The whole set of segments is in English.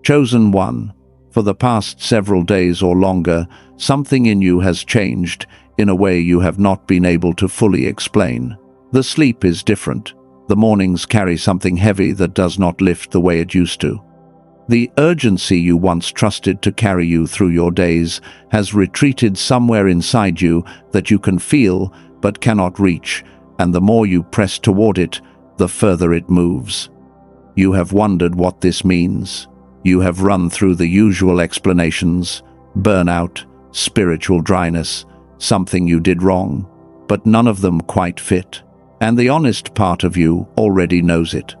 Chosen one, for the past several days or longer, something in you has changed in a way you have not been able to fully explain. The sleep is different. The mornings carry something heavy that does not lift the way it used to. The urgency you once trusted to carry you through your days has retreated somewhere inside you that you can feel but cannot reach, and the more you press toward it, the further it moves. You have wondered what this means. You have run through the usual explanations: burnout, spiritual dryness, something you did wrong, but none of them quite fit. And the honest part of you already knows it.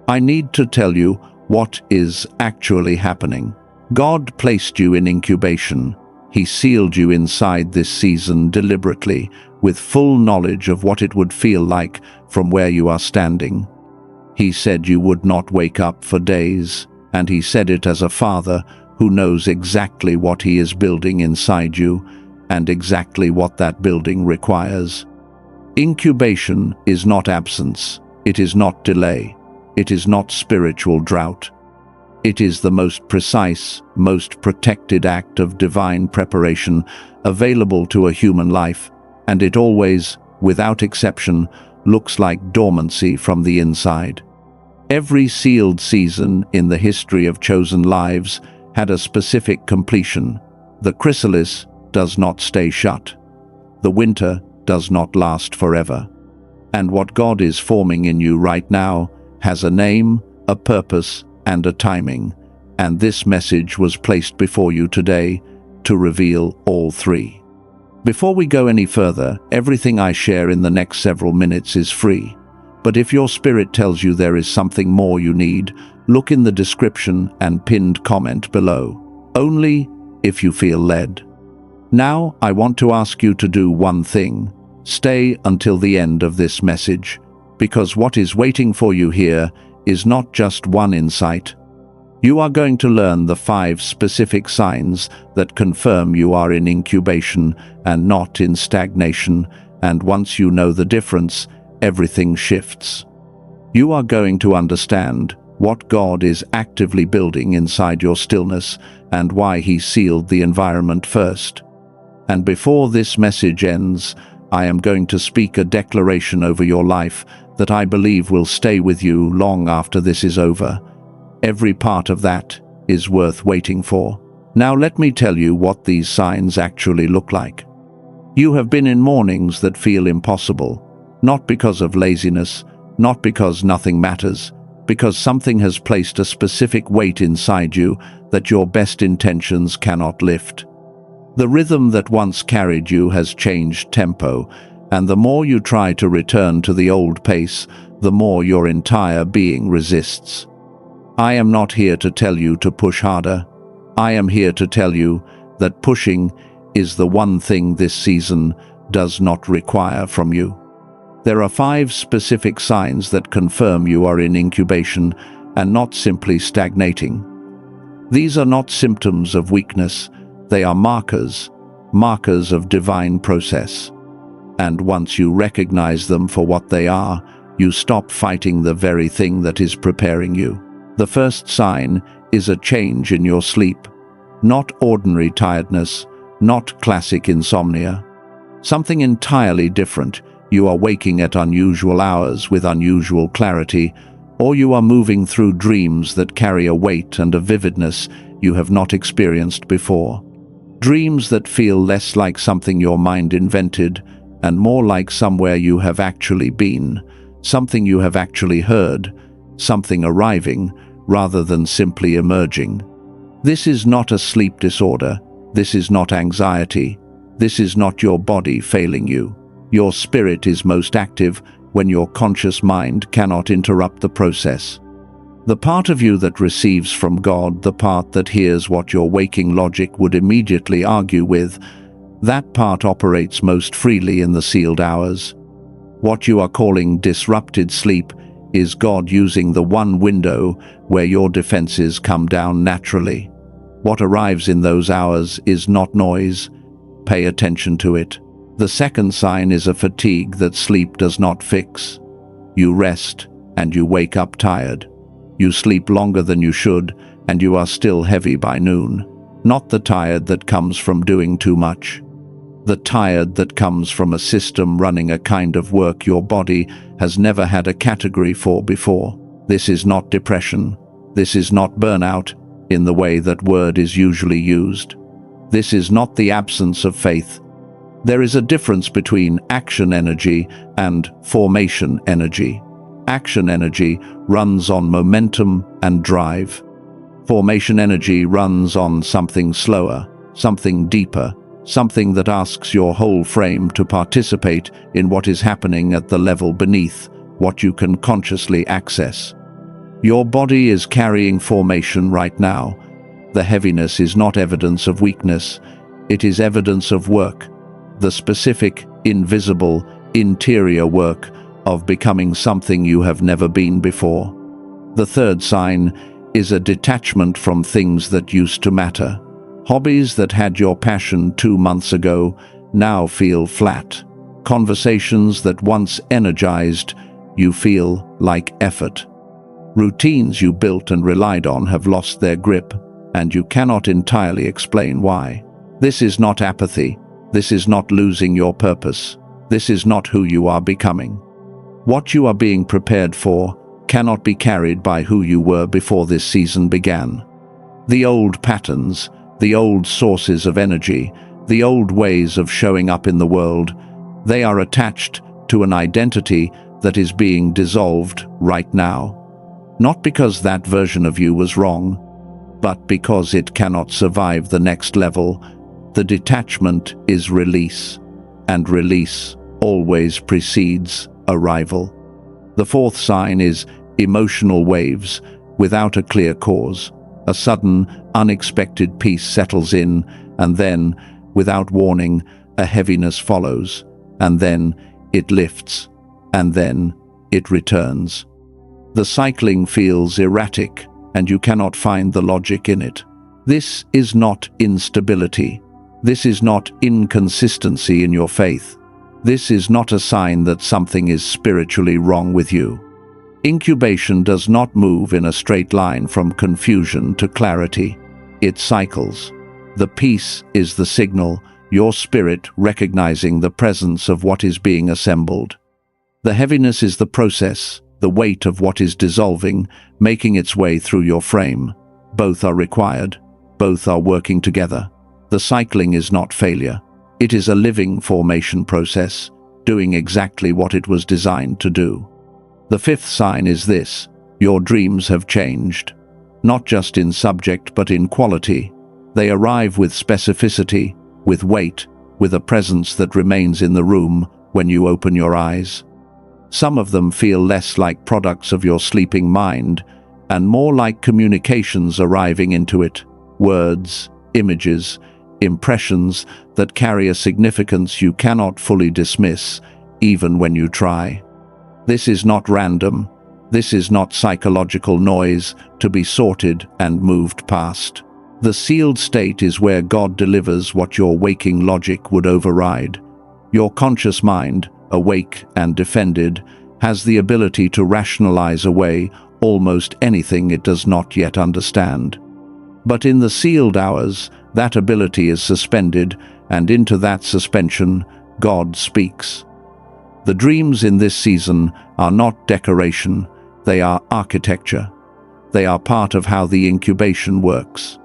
I need to tell you what is actually happening. God placed you in incubation. He sealed you inside this season deliberately, with full knowledge of what it would feel like from where you are standing. He said you would not wake up for days, and he said it as a father who knows exactly what he is building inside you and exactly what that building requires. Incubation is not absence. It is not delay. It is not spiritual drought. It is the most precise, most protected act of divine preparation available to a human life, and it always, without exception, looks like dormancy from the inside. Every sealed season in the history of chosen lives had a specific completion. The chrysalis does not stay shut. The winter does not last forever. And what God is forming in you right now has a name, a purpose, and a timing. And this message was placed before you today to reveal all three. Before we go any further, everything I share in the next several minutes is free. But if your spirit tells you there is something more you need, look in the description and pinned comment below. Only if you feel led. Now, I want to ask you to do one thing. Stay until the end of this message, because what is waiting for you here is not just one insight. You are going to learn the 5 specific signs that confirm you are in incubation and not in stagnation, and once you know the difference, everything shifts. You are going to understand what God is actively building inside your stillness and why He sealed the environment first. And before this message ends, I am going to speak a declaration over your life that I believe will stay with you long after this is over. Every part of that is worth waiting for. Now let me tell you what these signs actually look like. You have been in mornings that feel impossible, not because of laziness, not because nothing matters, because something has placed a specific weight inside you that your best intentions cannot lift. The rhythm that once carried you has changed tempo, and the more you try to return to the old pace, the more your entire being resists. I am not here to tell you to push harder. I am here to tell you that pushing is the one thing this season does not require from you. There are 5 specific signs that confirm you are in incubation and not simply stagnating. These are not symptoms of weakness. They are markers of divine process. And once you recognize them for what they are, you stop fighting the very thing that is preparing you. The first sign is a change in your sleep. Not ordinary tiredness, not classic insomnia. Something entirely different. You are waking at unusual hours with unusual clarity, or you are moving through dreams that carry a weight and a vividness you have not experienced before. Dreams that feel less like something your mind invented and more like somewhere you have actually been, something you have actually heard, something arriving rather than simply emerging. This is not a sleep disorder. This is not anxiety. This is not your body failing you. Your spirit is most active when your conscious mind cannot interrupt the process. The part of you that receives from God, the part that hears what your waking logic would immediately argue with, that part operates most freely in the sealed hours. What you are calling disrupted sleep is God using the one window where your defenses come down naturally. What arrives in those hours is not noise. Pay attention to it. The second sign is a fatigue that sleep does not fix. You rest and you wake up tired. You sleep longer than you should, and you are still heavy by noon. Not the tired that comes from doing too much. The tired that comes from a system running a kind of work your body has never had a category for before. This is not depression. This is not burnout in the way that word is usually used. This is not the absence of faith. There is a difference between action energy and formation energy. Action energy runs on momentum and drive. Formation energy runs on something slower, something deeper, something that asks your whole frame to participate in what is happening at the level beneath what you can consciously access. Your body is carrying formation right now. The heaviness is not evidence of weakness, it is evidence of work, the specific, invisible, interior work of becoming something you have never been before. The third sign is a detachment from things that used to matter. Hobbies that had your passion 2 months ago now feel flat. Conversations that once energized you feel like effort. Routines you built and relied on have lost their grip, and you cannot entirely explain why. This is not apathy. This is not losing your purpose. This is not who you are becoming. What you are being prepared for cannot be carried by who you were before this season began. The old patterns, the old sources of energy, the old ways of showing up in the world, they are attached to an identity that is being dissolved right now. Not because that version of you was wrong, but because it cannot survive the next level. The detachment is release, and release always precedes arrival. The fourth sign is emotional waves without a clear cause. A sudden, unexpected peace settles in, and then, without warning, a heaviness follows, and then it lifts, and then it returns. The cycling feels erratic, and you cannot find the logic in it. This is not instability. This is not inconsistency in your faith. This is not a sign that something is spiritually wrong with you. Incubation does not move in a straight line from confusion to clarity. It cycles. The peace is the signal, your spirit recognizing the presence of what is being assembled. The heaviness is the process, the weight of what is dissolving, making its way through your frame. Both are required. Both are working together. The cycling is not failure. It is a living formation process, doing exactly what it was designed to do. The fifth sign is this: your dreams have changed. Not just in subject but in quality. They arrive with specificity, with weight, with a presence that remains in the room when you open your eyes. Some of them feel less like products of your sleeping mind and more like communications arriving into it, words, images, impressions that carry a significance you cannot fully dismiss, even when you try. This is not random. This is not psychological noise to be sorted and moved past. The sealed state is where God delivers what your waking logic would override. Your conscious mind, awake and defended, has the ability to rationalize away almost anything it does not yet understand. But in the sealed hours, that ability is suspended, and into that suspension, God speaks. The dreams in this season are not decoration, they are architecture. They are part of how the incubation works.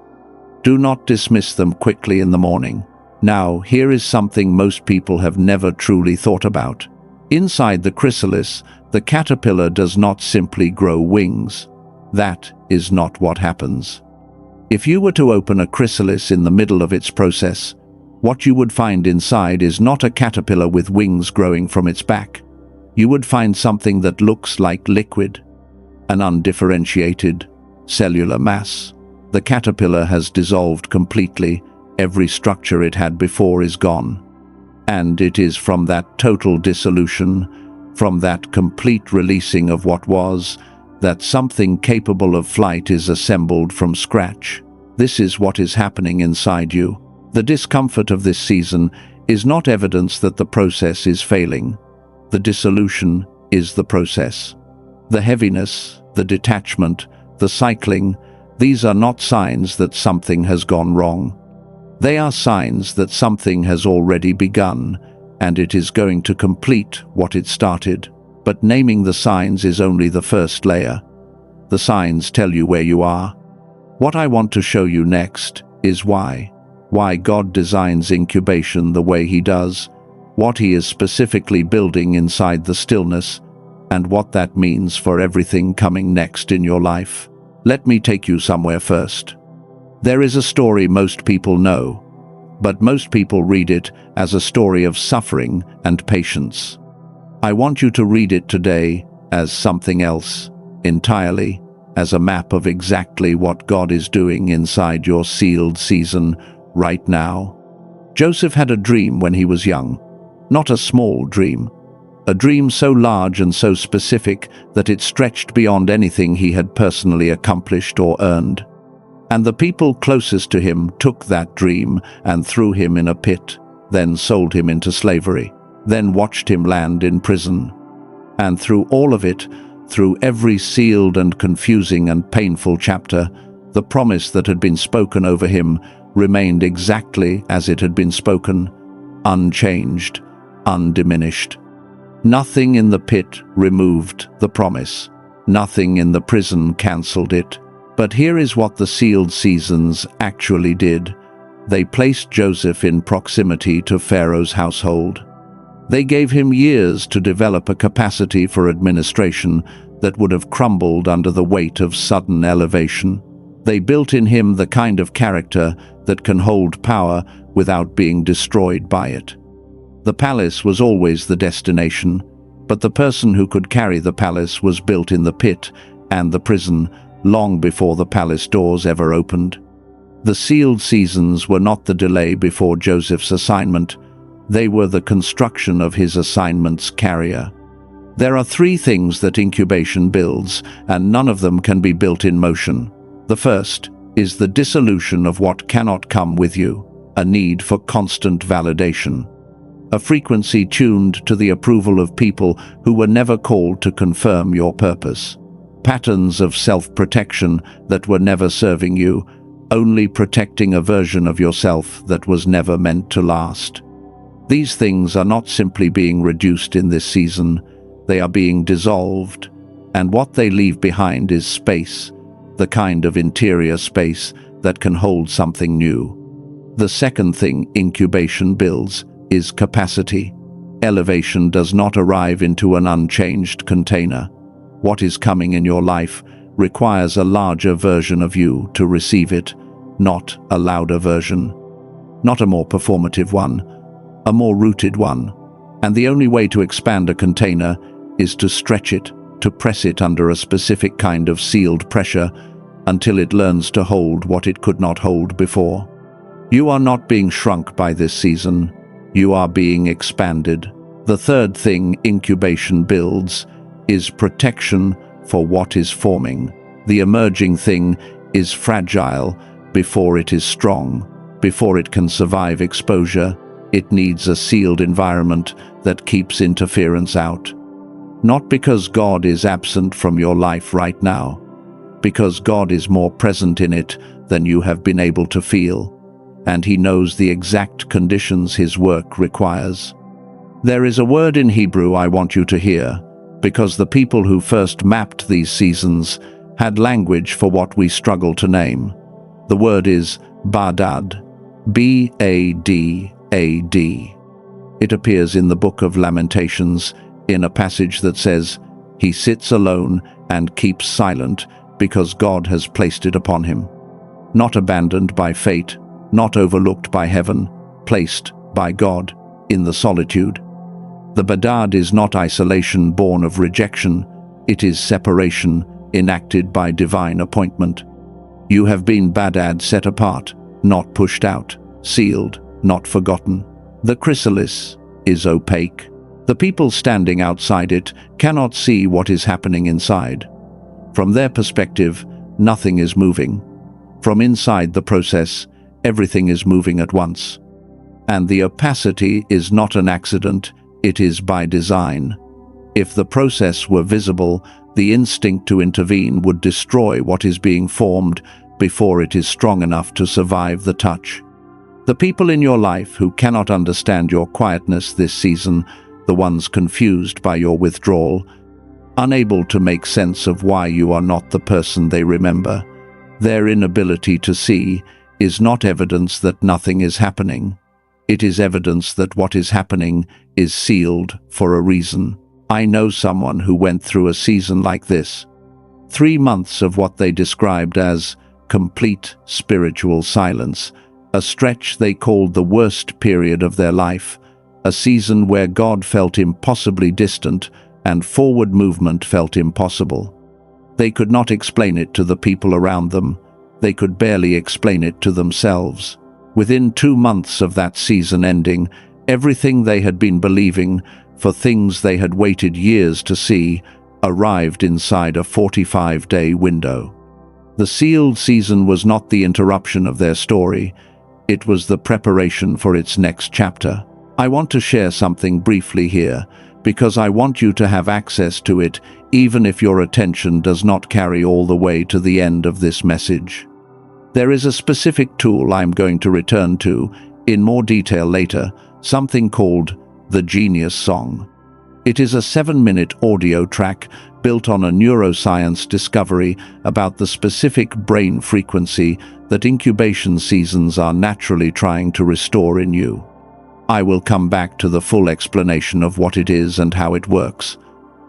Do not dismiss them quickly in the morning. Now, here is something most people have never truly thought about. Inside the chrysalis, the caterpillar does not simply grow wings. That is not what happens. If you were to open a chrysalis in the middle of its process, what you would find inside is not a caterpillar with wings growing from its back. You would find something that looks like liquid, an undifferentiated cellular mass. The caterpillar has dissolved completely. Every structure it had before is gone. And it is from that total dissolution, from that complete releasing of what was, that something capable of flight is assembled from scratch. This is what is happening inside you. The discomfort of this season is not evidence that the process is failing. The dissolution is the process. The heaviness, the detachment, the cycling, These are not signs that something has gone wrong. They are signs that something has already begun, and it is going to complete what it started. But naming the signs is only the first layer. The signs tell you where you are. What I want to show you next is why. Why God designs incubation the way He does, what He is specifically building inside the stillness, and what that means for everything coming next in your life. Let me take you somewhere first. There is a story most people know, but most people read it as a story of suffering and patience. I want you to read it today as something else, entirely, as a map of exactly what God is doing inside your sealed season right now. Joseph had a dream when he was young, not a small dream, a dream so large and so specific that it stretched beyond anything he had personally accomplished or earned. And the people closest to him took that dream and threw him in a pit, then sold him into slavery, then watched him land in prison. And through all of it, through every sealed and confusing and painful chapter, the promise that had been spoken over him remained exactly as it had been spoken, unchanged, undiminished. Nothing in the pit removed the promise. Nothing in the prison cancelled it. But here is what the sealed seasons actually did. They placed Joseph in proximity to Pharaoh's household. They gave him years to develop a capacity for administration that would have crumbled under the weight of sudden elevation. They built in him the kind of character that can hold power without being destroyed by it. The palace was always the destination, but the person who could carry the palace was built in the pit and the prison long before the palace doors ever opened. The sealed seasons were not the delay before Joseph's assignment. They were the construction of his assignment's carrier. There are three things that incubation builds, and none of them can be built in motion. The first is the dissolution of what cannot come with you, a need for constant validation. A frequency tuned to the approval of people who were never called to confirm your purpose. Patterns of self-protection that were never serving you, only protecting a version of yourself that was never meant to last. These things are not simply being reduced in this season, they are being dissolved, and what they leave behind is space, the kind of interior space that can hold something new. The second thing incubation builds is capacity. Elevation does not arrive into an unchanged container. What is coming in your life requires a larger version of you to receive it, not a louder version. Not a more performative one, a more rooted one. And the only way to expand a container is to stretch it, to press it under a specific kind of sealed pressure until it learns to hold what it could not hold before. You are not being shrunk by this season. You are being expanded. The third thing incubation builds is protection for what is forming. The emerging thing is fragile before it is strong. Before it can survive exposure, it needs a sealed environment that keeps interference out. Not because God is absent from your life right now, because God is more present in it than you have been able to feel, and He knows the exact conditions His work requires. There is a word in Hebrew I want you to hear, because the people who first mapped these seasons had language for what we struggle to name. The word is Badad, B-A-D-A-D. It appears in the Book of Lamentations in a passage that says, "He sits alone and keeps silent because God has placed it upon him." Not abandoned by fate, not overlooked by heaven, placed by God in the solitude. The Badad is not isolation born of rejection, it is separation enacted by divine appointment. You have been Badad set apart, not pushed out, sealed, not forgotten. The chrysalis is opaque. The people standing outside it cannot see what is happening inside. From their perspective, nothing is moving. From inside the process, everything is moving at once. And the opacity is not an accident, it is by design. If the process were visible, the instinct to intervene would destroy what is being formed before it is strong enough to survive the touch. The people in your life who cannot understand your quietness this season, the ones confused by your withdrawal, unable to make sense of why you are not the person they remember, their inability to see is not evidence that nothing is happening. It is evidence that what is happening is sealed for a reason. I know someone who went through a season like this. 3 months of what they described as complete spiritual silence, a stretch they called the worst period of their life, a season where God felt impossibly distant and forward movement felt impossible. They could not explain it to the people around them. They could barely explain it to themselves. Within 2 months of that season ending, everything they had been believing for things they had waited years to see arrived inside a 45-day window. The sealed season was not the interruption of their story. It was the preparation for its next chapter. I want to share something briefly here, because I want you to have access to it, even if your attention does not carry all the way to the end of this message. There is a specific tool I'm going to return to in more detail later, something called the Genius Song. It is a 7-minute audio track built on a neuroscience discovery about the specific brain frequency that incubation seasons are naturally trying to restore in you. I will come back to the full explanation of what it is and how it works,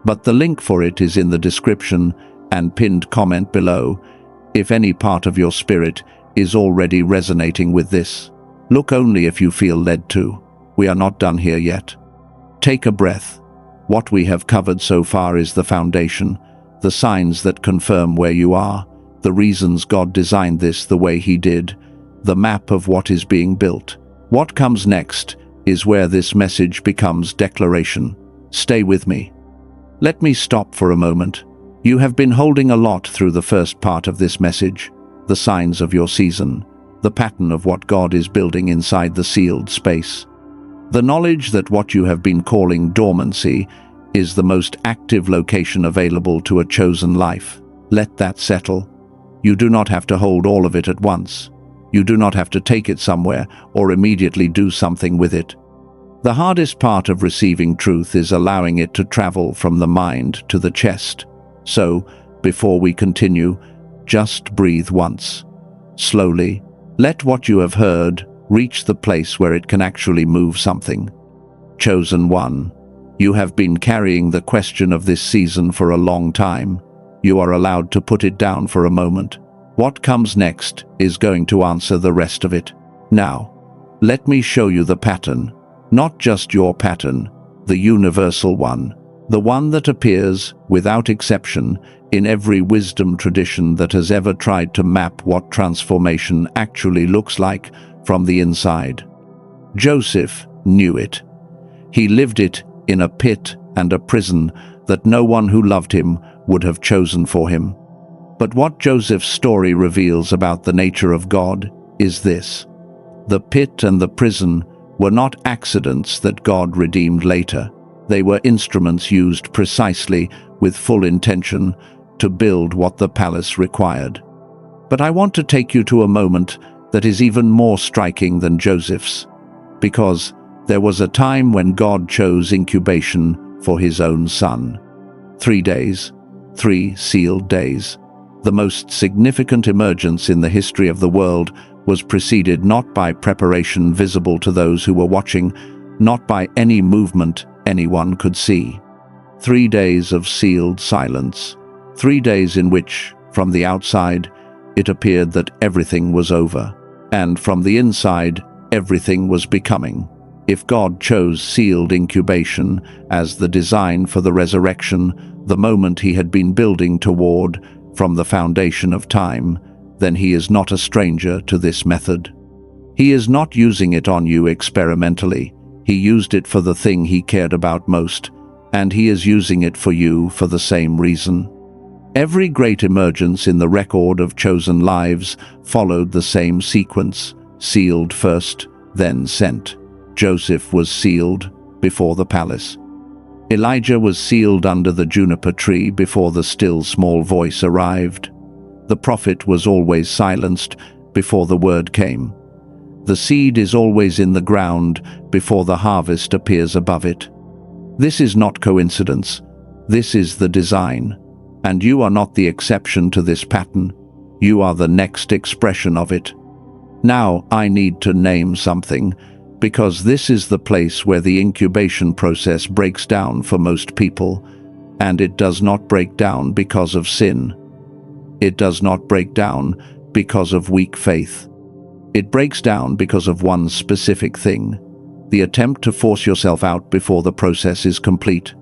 but the link for it is in the description and pinned comment below. If any part of your spirit is already resonating with this, look only if you feel led to. We are not done here yet. Take a breath. What we have covered so far is the foundation, the signs that confirm where you are, the reasons God designed this the way He did, the map of what is being built. What comes next is where this message becomes declaration. Stay with me. Let me stop for a moment. You have been holding a lot through the first part of this message, the signs of your season, the pattern of what God is building inside the sealed space. The knowledge that what you have been calling dormancy is the most active location available to a chosen life. Let that settle. You do not have to hold all of it at once. You do not have to take it somewhere or immediately do something with it. The hardest part of receiving truth is allowing it to travel from the mind to the chest. So, before we continue, just breathe once. Slowly, let what you have heard reach the place where it can actually move something. Chosen one, you have been carrying the question of this season for a long time. You are allowed to put it down for a moment. What comes next is going to answer the rest of it. Now, let me show you the pattern. Not just your pattern, the universal one. The one that appears, without exception, in every wisdom tradition that has ever tried to map what transformation actually looks like from the inside. Joseph knew it. He lived it in a pit and a prison that no one who loved him would have chosen for him. But what Joseph's story reveals about the nature of God is this: the pit and the prison were not accidents that God redeemed later. They were instruments used precisely with full intention to build what the palace required. But I want to take you to a moment that is even more striking than Joseph's, because there was a time when God chose incubation for His own son. 3 days, 3 sealed days. The most significant emergence in the history of the world was preceded not by preparation visible to those who were watching, not by any movement anyone could see. 3 days of sealed silence. 3 days in which, from the outside, it appeared that everything was over, and from the inside, everything was becoming. If God chose sealed incubation as the design for the resurrection, the moment He had been building toward from the foundation of time, then He is not a stranger to this method. He is not using it on you experimentally. He used it for the thing He cared about most, and He is using it for you for the same reason. Every great emergence in the record of chosen lives followed the same sequence: sealed first, then sent. Joseph was sealed before the palace. Elijah was sealed under the juniper tree before the still small voice arrived. The prophet was always silenced before the word came. The seed is always in the ground before the harvest appears above it. This is not coincidence. This is the design. And you are not the exception to this pattern. You are the next expression of it. Now I need to name something, because this is the place where the incubation process breaks down for most people, and it does not break down because of sin. It does not break down because of weak faith. It breaks down because of one specific thing: the attempt to force yourself out before the process is complete.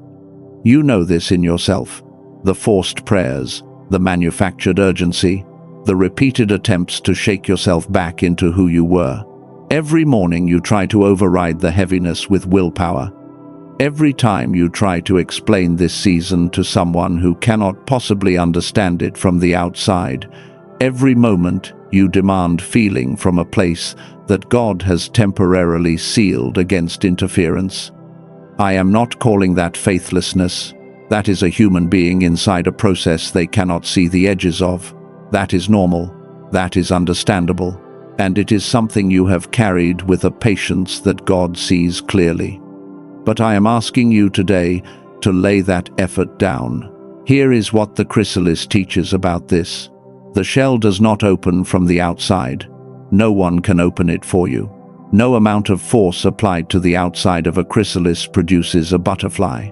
You know this in yourself: the forced prayers, the manufactured urgency, the repeated attempts to shake yourself back into who you were. Every morning you try to override the heaviness with willpower. Every time you try to explain this season to someone who cannot possibly understand it from the outside, every moment you demand feeling from a place that God has temporarily sealed against interference. I am not calling that faithlessness. That is a human being inside a process they cannot see the edges of. That is normal. That is understandable. And it is something you have carried with a patience that God sees clearly. But I am asking you today to lay that effort down. Here is what the chrysalis teaches about this. The shell does not open from the outside. No one can open it for you. No amount of force applied to the outside of a chrysalis produces a butterfly.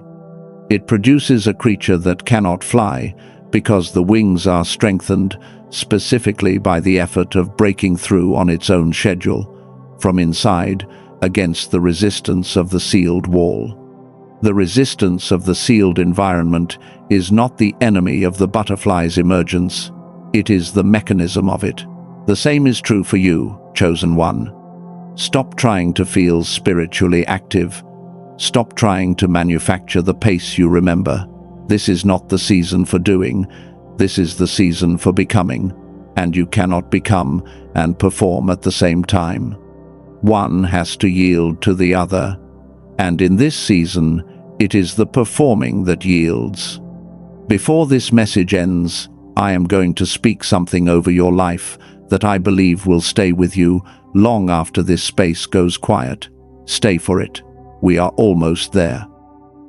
It produces a creature that cannot fly because the wings are strengthened specifically by the effort of breaking through on its own schedule, from inside, against the resistance of the sealed wall. The resistance of the sealed environment is not the enemy of the butterfly's emergence. It is the mechanism of it. The same is true for you, chosen one. Stop trying to feel spiritually active. Stop trying to manufacture the pace you remember. This is not the season for doing. This is the season for becoming. And you cannot become and perform at the same time. One has to yield to the other. And in this season, it is the performing that yields. Before this message ends, I am going to speak something over your life that I believe will stay with you long after this space goes quiet. Stay for it. We are almost there.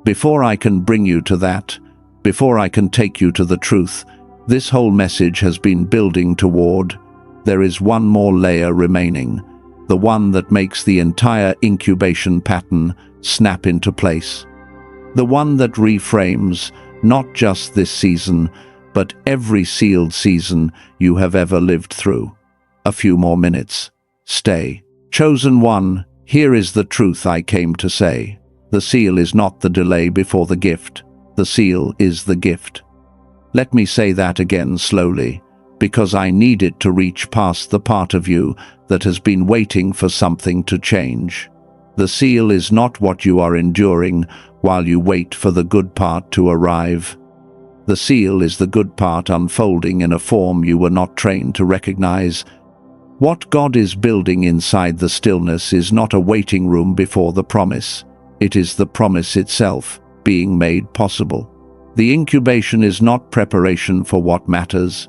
Before I can bring you to that, before I can take you to the truth this whole message has been building toward, there is one more layer remaining, the one that makes the entire incubation pattern snap into place. The one that reframes not just this season, but every sealed season you have ever lived through. A few more minutes. Stay. Chosen one, here is the truth I came to say. The seal is not the delay before the gift. The seal is the gift. Let me say that again slowly, because I need it to reach past the part of you that has been waiting for something to change. The seal is not what you are enduring while you wait for the good part to arrive. The seal is the good part unfolding in a form you were not trained to recognize. What God is building inside the stillness is not a waiting room before the promise. It is the promise itself being made possible. The incubation is not preparation for what matters.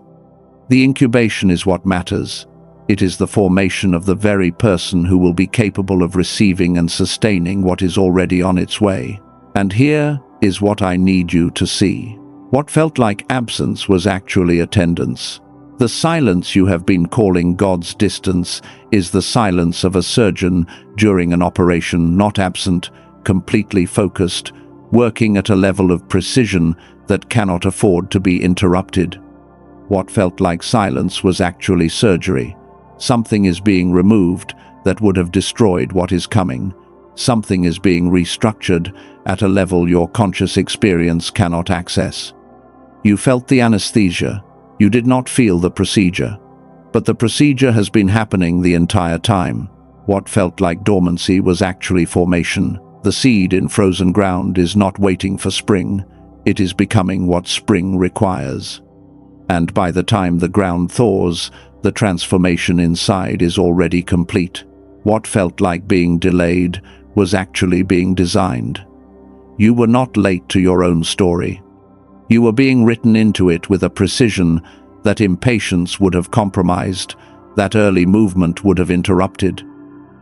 The incubation is what matters. It is the formation of the very person who will be capable of receiving and sustaining what is already on its way. And here is what I need you to see. What felt like absence was actually attendance. The silence you have been calling God's distance is the silence of a surgeon during an operation, not absent, completely focused, working at a level of precision that cannot afford to be interrupted. What felt like silence was actually surgery. Something is being removed that would have destroyed what is coming. Something is being restructured at a level your conscious experience cannot access. You felt the anesthesia. You did not feel the procedure. But the procedure has been happening the entire time. What felt like dormancy was actually formation. The seed in frozen ground is not waiting for spring. It is becoming what spring requires. And by the time the ground thaws, the transformation inside is already complete. What felt like being delayed was actually being designed. You were not late to your own story. You were being written into it with a precision that impatience would have compromised, that early movement would have interrupted.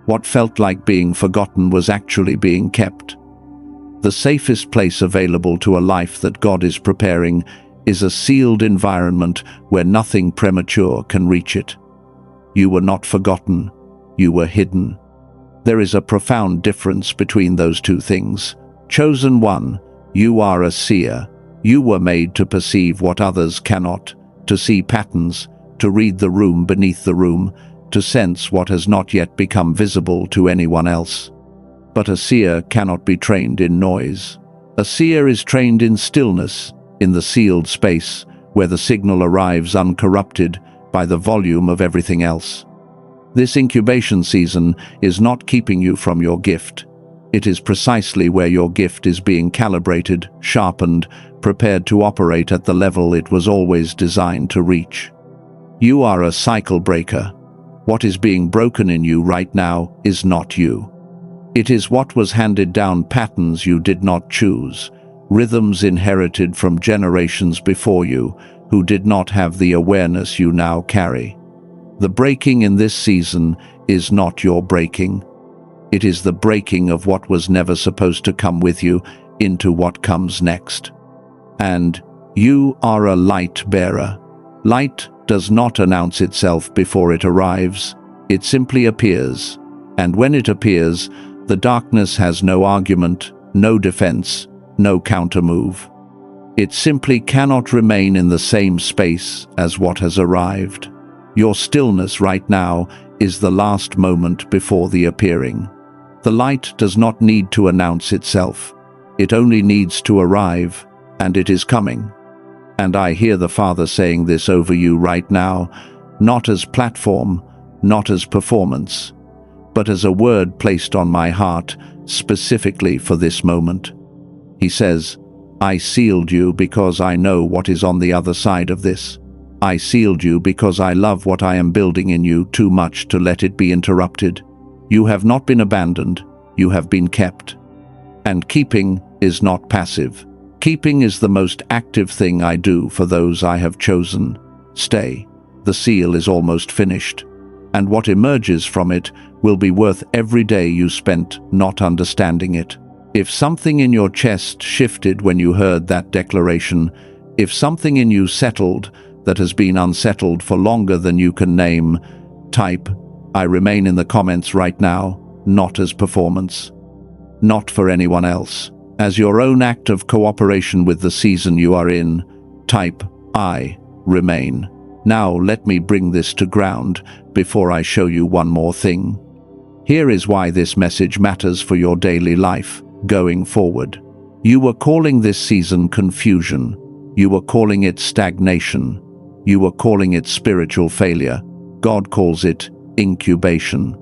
What felt like being forgotten was actually being kept. The safest place available to a life that God is preparing is a sealed environment where nothing premature can reach it. You were not forgotten, you were hidden. There is a profound difference between those two things. Chosen one, you are a seer. You were made to perceive what others cannot, to see patterns, to read the room beneath the room, to sense what has not yet become visible to anyone else. But a seer cannot be trained in noise. A seer is trained in stillness, in the sealed space, where the signal arrives uncorrupted by the volume of everything else. This incubation season is not keeping you from your gift. It is precisely where your gift is being calibrated, sharpened, prepared to operate at the level it was always designed to reach. You are a cycle breaker. What is being broken in you right now is not you. It is what was handed down, patterns you did not choose, rhythms inherited from generations before you who did not have the awareness you now carry. The breaking in this season is not your breaking. It is the breaking of what was never supposed to come with you into what comes next. And you are a light bearer. Light does not announce itself before it arrives. It simply appears. And when it appears, the darkness has no argument, no defense, no countermove. It simply cannot remain in the same space as what has arrived. Your stillness right now is the last moment before the appearing. The light does not need to announce itself. It only needs to arrive, and it is coming. And I hear the Father saying this over you right now, not as platform, not as performance, but as a word placed on my heart specifically for this moment. He says, I sealed you because I know what is on the other side of this. I sealed you because I love what I am building in you too much to let it be interrupted. You have not been abandoned, you have been kept. And keeping is not passive. Keeping is the most active thing I do for those I have chosen. Stay. The seal is almost finished. And what emerges from it will be worth every day you spent not understanding it. If something in your chest shifted when you heard that declaration, if something in you settled that has been unsettled for longer than you can name, type, I remain in the comments right now, not as performance. Not for anyone else. As your own act of cooperation with the season you are in, type, I remain. Now let me bring this to ground before I show you one more thing. Here is why this message matters for your daily life, going forward. You were calling this season confusion. You were calling it stagnation. You were calling it spiritual failure. God calls it incubation.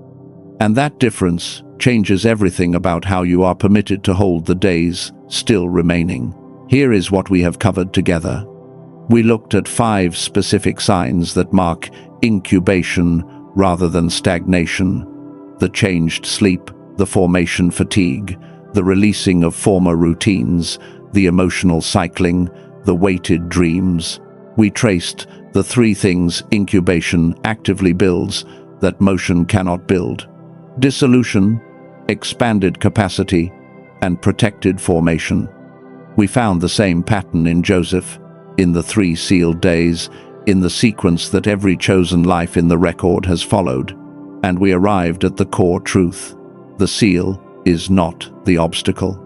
And that difference changes everything about how you are permitted to hold the days still remaining. Here is what we have covered together. We looked at 5 specific signs that mark incubation rather than stagnation: the changed sleep, the formation fatigue, the releasing of former routines, the emotional cycling, the weighted dreams. We traced the 3 things incubation actively builds that motion cannot build: dissolution, expanded capacity, and protected formation. We found the same pattern in Joseph, in the 3 sealed days, in the sequence that every chosen life in the record has followed, and we arrived at the core truth. The seal is not the obstacle.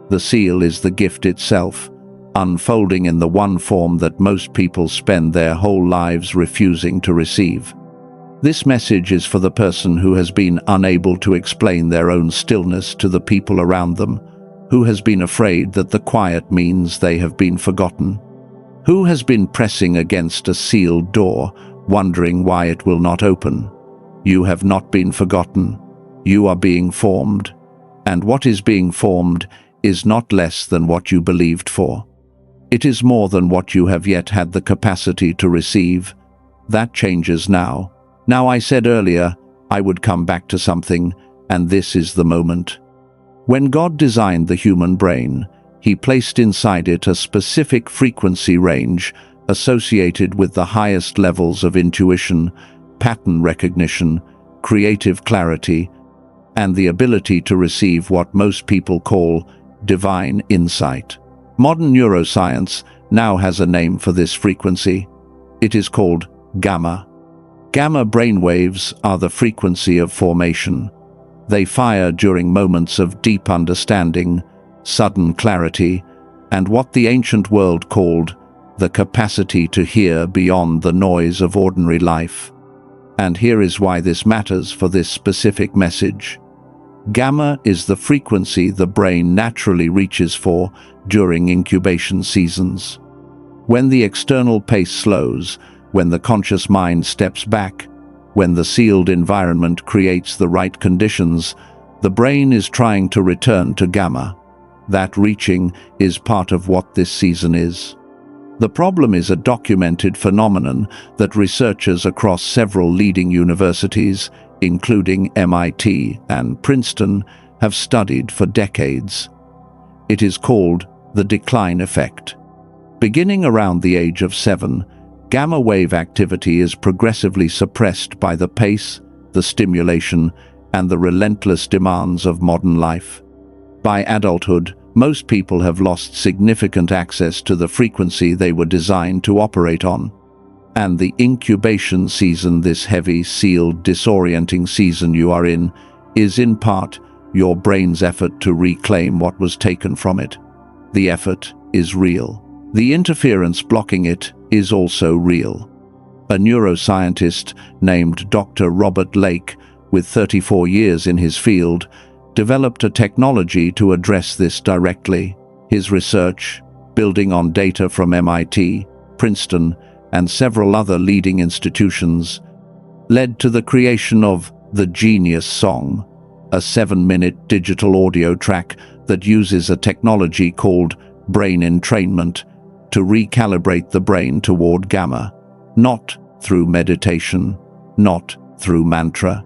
The seal is the gift itself, unfolding in the one form that most people spend their whole lives refusing to receive. This message is for the person who has been unable to explain their own stillness to the people around them, who has been afraid that the quiet means they have been forgotten, who has been pressing against a sealed door, wondering why it will not open. You have not been forgotten. You are being formed. And what is being formed is not less than what you believed for. It is more than what you have yet had the capacity to receive. That changes now. Now, I said earlier, I would come back to something, and this is the moment. When God designed the human brain, He placed inside it a specific frequency range, associated with the highest levels of intuition, pattern recognition, creative clarity, and the ability to receive what most people call divine insight. Modern neuroscience now has a name for this frequency. It is called gamma. Gamma brainwaves are the frequency of formation. They fire during moments of deep understanding, sudden clarity, and what the ancient world called the capacity to hear beyond the noise of ordinary life. And here is why this matters for this specific message. Gamma is the frequency the brain naturally reaches for during incubation seasons. When the external pace slows, when the conscious mind steps back, when the sealed environment creates the right conditions, the brain is trying to return to gamma. That reaching is part of what this season is. The problem is a documented phenomenon that researchers across several leading universities, including MIT and Princeton, have studied for decades. It is called the decline effect. Beginning around the age of 7, gamma wave activity is progressively suppressed by the pace, the stimulation, and the relentless demands of modern life. By adulthood, most people have lost significant access to the frequency they were designed to operate on. And the incubation season, this heavy, sealed, disorienting season you are in, is in part your brain's effort to reclaim what was taken from it. The effort is real. The interference blocking it is also real. A neuroscientist named Dr. Robert Lake, with 34 years in his field, developed a technology to address this directly. His research, building on data from MIT, Princeton, and several other leading institutions, led to the creation of the Genius Song, a 7-minute digital audio track that uses a technology called brain entrainment to recalibrate the brain toward gamma, not through meditation, not through mantra,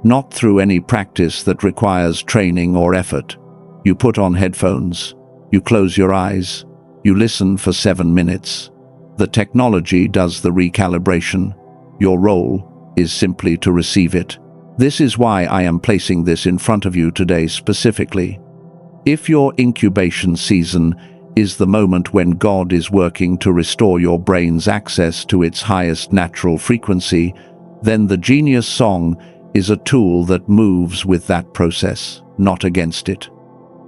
not through any practice that requires training or effort. You put on headphones, you close your eyes, you listen for 7 minutes. The technology does the recalibration. Your role is simply to receive it. This is why I am placing this in front of you today specifically. If your incubation season is the moment when God is working to restore your brain's access to its highest natural frequency, then the Genius Song is a tool that moves with that process, not against it.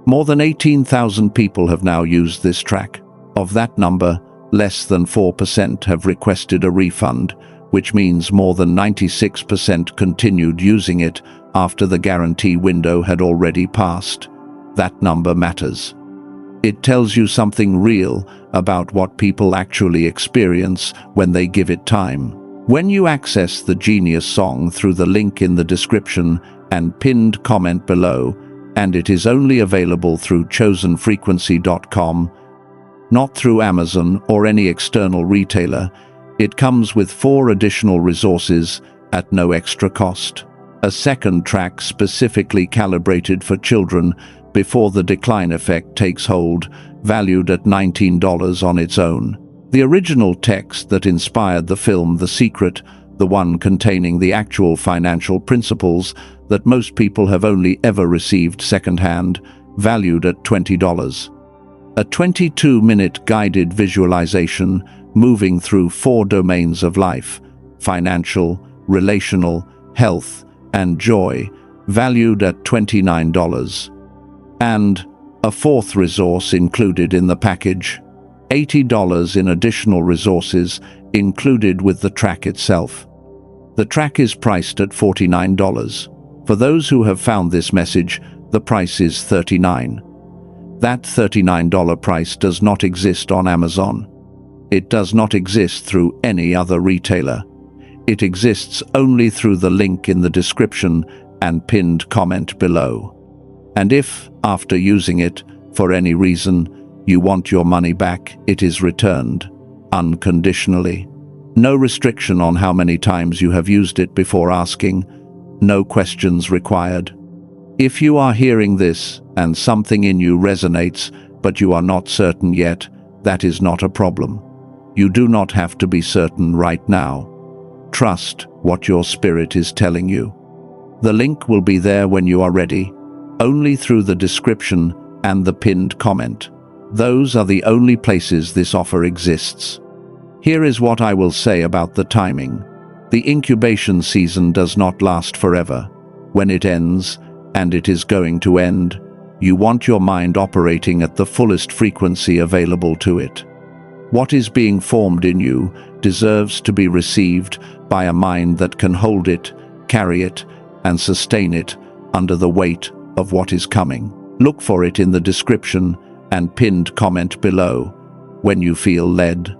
More than 18,000 people have now used this track. Of that number, less than 4% have requested a refund, which means more than 96% continued using it after the guarantee window had already passed. That number matters. It tells you something real about what people actually experience when they give it time. When you access the Genius Song through the link in the description and pinned comment below, and it is only available through chosenfrequency.com, not through Amazon or any external retailer, it comes with 4 additional resources at no extra cost. A second track specifically calibrated for children before the decline effect takes hold, valued at $19 on its own. The original text that inspired the film The Secret, the one containing the actual financial principles that most people have only ever received secondhand, valued at $20. A 22-minute guided visualization moving through 4 domains of life: financial, relational, health, and joy, valued at $29. And a 4th resource included in the package, $80 in additional resources included with the track itself. The track is priced at $49. For those who have found this message, the price is $39. That $39 price does not exist on Amazon. It does not exist through any other retailer. It exists only through the link in the description and pinned comment below. And if, after using it, for any reason, you want your money back, it is returned, unconditionally. No restriction on how many times you have used it before asking, no questions required. If you are hearing this and something in you resonates, but you are not certain yet, that is not a problem. You do not have to be certain right now. Trust what your spirit is telling you. The link will be there when you are ready, only through the description and the pinned comment. Those are the only places this offer exists. Here is what I will say about the timing. The incubation season does not last forever. When it ends, and it is going to end, you want your mind operating at the fullest frequency available to it. What is being formed in you deserves to be received by a mind that can hold it, carry it, and sustain it under the weight of what is coming. Look for it in the description and pinned comment below when you feel led.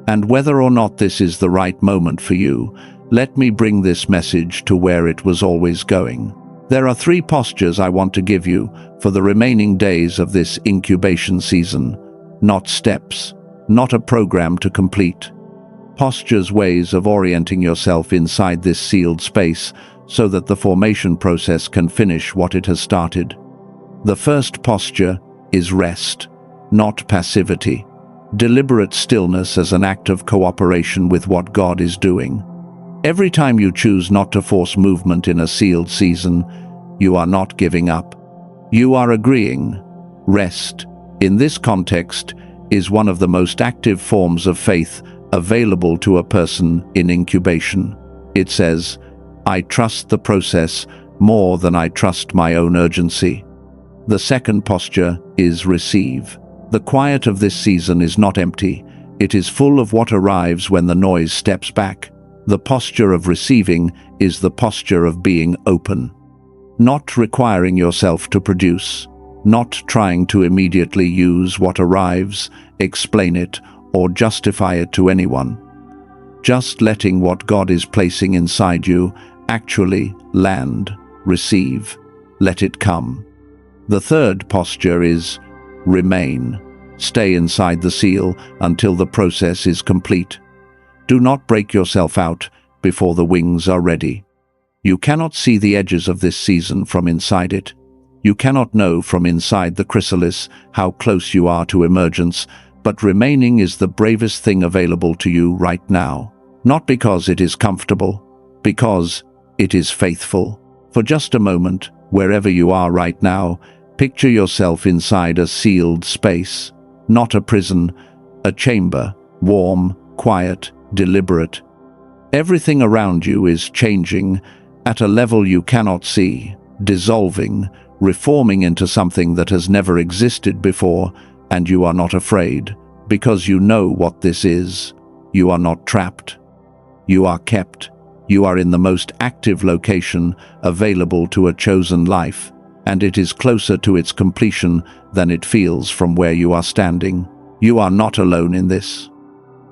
And whether or not this is the right moment for you, let me bring this message to where it was always going. There are 3 postures I want to give you for the remaining days of this incubation season. Not steps, not a program to complete. Postures, ways of orienting yourself inside this sealed space so that the formation process can finish what it has started. The first posture is rest, not passivity. Deliberate stillness as an act of cooperation with what God is doing. Every time you choose not to force movement in a sealed season, you are not giving up. You are agreeing. Rest, in this context, is one of the most active forms of faith available to a person in incubation. It says, "I trust the process more than I trust my own urgency." The second posture is receive. The quiet of this season is not empty. It is full of what arrives when the noise steps back. The posture of receiving is the posture of being open. Not requiring yourself to produce. Not trying to immediately use what arrives, explain it, or justify it to anyone. Just letting what God is placing inside you actually land, receive, let it come. The third posture is remain. Stay inside the seal until the process is complete. Do not break yourself out before the wings are ready. You cannot see the edges of this season from inside it. You cannot know from inside the chrysalis how close you are to emergence, but remaining is the bravest thing available to you right now. Not because it is comfortable, because it is faithful. For just a moment, wherever you are right now, picture yourself inside a sealed space. Not a prison, a chamber, warm, quiet, deliberate. Everything around you is changing at a level you cannot see, dissolving, reforming into something that has never existed before, and you are not afraid, because you know what this is. You are not trapped. You are kept. You are in the most active location available to a chosen life, and it is closer to its completion than it feels from where you are standing. You are not alone in this.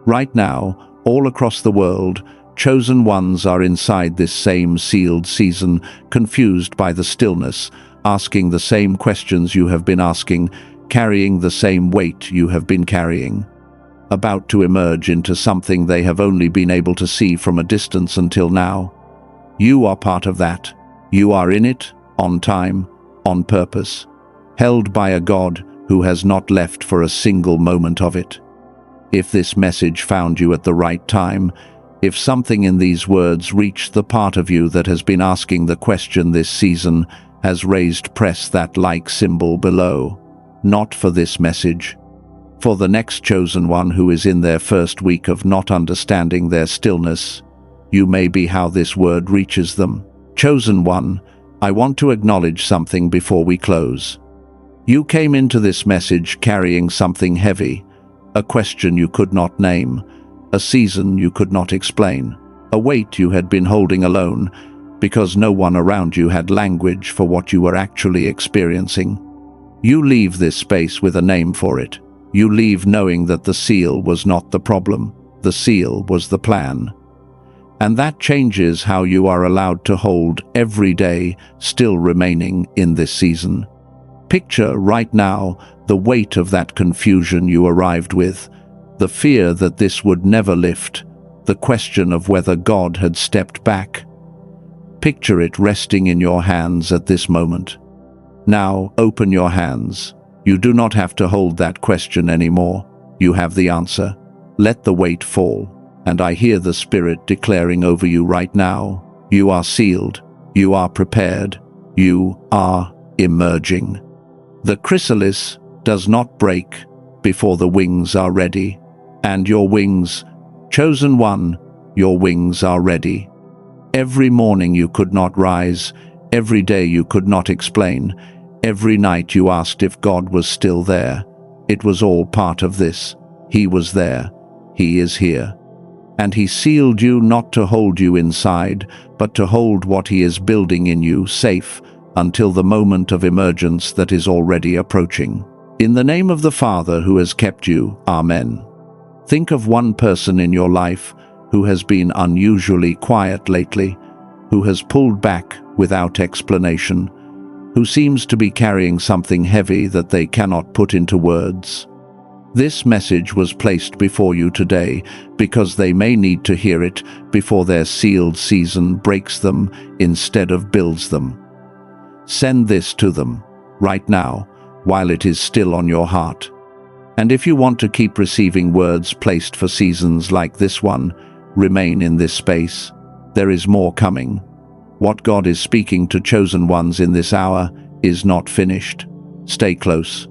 Right now, all across the world, chosen ones are inside this same sealed season, confused by the stillness, asking the same questions you have been asking, carrying the same weight you have been carrying. About to emerge into something they have only been able to see from a distance until now. You are part of that. You are in it, on time, on purpose, held by a God who has not left for a single moment of it. If this message found you at the right time, if something in these words reached the part of you that has been asking the question this season, has raised, press that like symbol below. Not for this message. For the next chosen one who is in their first week of not understanding their stillness, you may be how this word reaches them. Chosen one, I want to acknowledge something before we close. You came into this message carrying something heavy, a question you could not name, a season you could not explain, a weight you had been holding alone, because no one around you had language for what you were actually experiencing. You leave this space with a name for it. You leave knowing that the seal was not the problem, the seal was the plan. And that changes how you are allowed to hold every day still remaining in this season. Picture right now the weight of that confusion you arrived with, the fear that this would never lift, the question of whether God had stepped back. Picture it resting in your hands at this moment. Now open your hands. You do not have to hold that question anymore. You have the answer. Let the weight fall. And I hear the Spirit declaring over you right now, you are sealed, you are prepared, you are emerging. The chrysalis does not break before the wings are ready. And your wings, chosen one, your wings are ready. Every morning you could not rise, every day you could not explain, every night you asked if God was still there. It was all part of this. He was there. He is here. And He sealed you not to hold you inside, but to hold what He is building in you safe until the moment of emergence that is already approaching. In the name of the Father who has kept you, Amen. Think of one person in your life who has been unusually quiet lately, who has pulled back without explanation, who seems to be carrying something heavy that they cannot put into words. This message was placed before you today because they may need to hear it before their sealed season breaks them instead of builds them. Send this to them right now while it is still on your heart. And if you want to keep receiving words placed for seasons like this one, remain in this space. There is more coming. What God is speaking to chosen ones in this hour is not finished. Stay close.